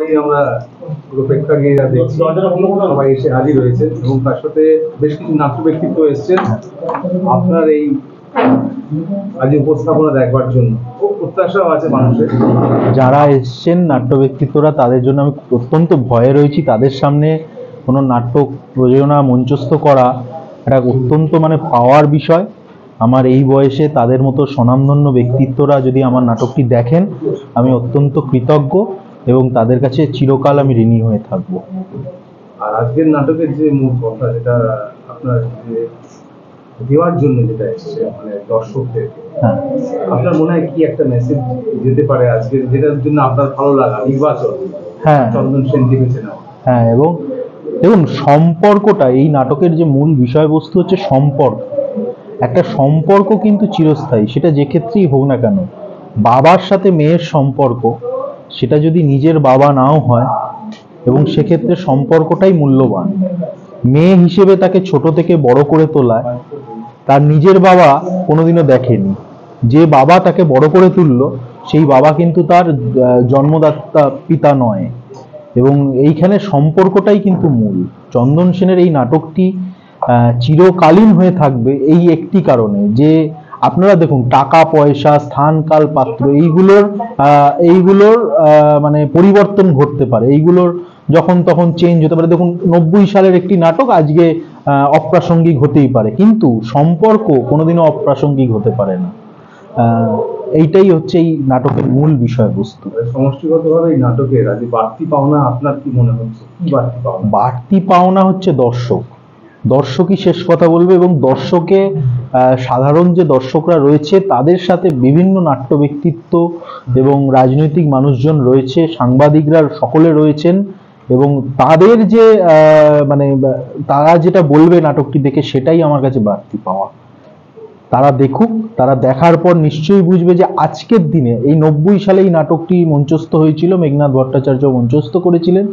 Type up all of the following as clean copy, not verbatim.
ইতিমধ্যেই আমরা পুরো প্রেক্ষাগৃহে দেখছি সবাই এসে হাজির হয়েছেন এবং তার সাথে বেশ কিছু নাট্য ব্যক্তিত্ব এসেছেন আপনার এই আজ উপস্থাপনা দেখবার জন্য। খুব প্রত্যাশাও আছে মানুষের। যারা এসছেন নাট্য ব্যক্তিত্বরা, তাদের জন্য আমি অত্যন্ত ভয়ে রয়েছি। তাদের সামনে কোনো নাটক প্রযোজনা মঞ্চস্থ করা একটা অত্যন্ত পাওয়ার বিষয়। আমার এই বয়সে তাদের মতো স্বনামধন্য ব্যক্তিত্বরা যদি আমার নাটকটি দেখেন, আমি অত্যন্ত কৃতজ্ঞ এবং তাদের কাছে চিরকাল আমি ঋণী হয়ে থাকব। আর আজকের নাটকের যে মূল কথা, যেটা আপনার দেওয়ার জন্য যেটা এসছে দর্শকদের, আপনার মনে হয় কি একটা মেসেজ যেতে পারে আজকে, যেটার জন্য আপনার ভালো লাগা নির্বাচন চন্দন সেন লিখেছেন? এবং দেখুন, সম্পর্কটা এই নাটকের যে মূল বিষয়বস্তু হচ্ছে সম্পর্ক। একটা সম্পর্ক কিন্তু চিরস্থায়ী, সেটা যে ক্ষেত্রেই হোক না কেন। বাবার সাথে মেয়ের সম্পর্ক, সেটা যদি নিজের বাবা নাও হয়, এবং সেক্ষেত্রে সম্পর্কটাই মূল্যবান। মেয়ে হিসেবে তাকে ছোট থেকে বড় করে তোলায় তার নিজের বাবা কোনোদিনও দেখেনি। যে বাবা তাকে বড় করে তুললো, সেই বাবা কিন্তু তার জন্মদাতা পিতা নয়। এবং এইখানে সম্পর্কটাই কিন্তু মূল। চন্দন সেনের এই নাটকটি চিরকালীন হয়ে থাকবে এই একটি কারণে, যে আপনারা দেখুন, টাকা পয়সা, স্থান, কাল, পাত্র, এইগুলোর পরিবর্তন ঘটতে পারে, এইগুলোর যখন তখন চেঞ্জ হতে পারে। দেখুন, 90 সালের একটি নাটক আজকে অপ্রাসঙ্গিক হতেই পারে, কিন্তু সম্পর্ক কোনোদিনও অপ্রাসঙ্গিক হতে পারে না। এইটাই হচ্ছে এই নাটকের মূল বিষয়বস্তু। সমষ্টিগতভাবে এই নাটকের আজ বাড়তি পাওনা আপনার কি মনে হচ্ছে? কি বাড়তি পাওনা? বাড়তি পাওনা হচ্ছে দর্শকই শেষ কথা বলবে, এবং দর্শকে সাধারণ যে দর্শকরা রয়েছে তাদের সাথে বিভিন্ন নাট্য ব্যক্তিত্ব এবং রাজনৈতিক মানুষজন রয়েছে, সাংবাদিকরা সকলে রয়েছেন, এবং তাদের যে তারা যেটা বলবে নাটকটি দেখে, সেটাই আমার কাছে বাড়তি পাওয়া। তারা দেখুক, তারা দেখার পর নিশ্চয়ই বুঝবে যে আজকের দিনে এই 90 সালে এই নাটকটি মঞ্চস্থ হয়েছিল, মেঘনাদ ভট্টাচার্য মঞ্চস্থ করেছিলেন।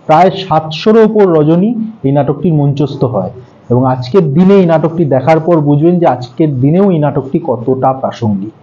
প্রায় 700-এর উপর রজনী এই নাটকটির মঞ্চস্থ হয়, এবং আজকের দিনে এই নাটকটি দেখার পর বুঝবেন যে আজকের দিনেও এই নাটকটি কতটা প্রাসঙ্গিক।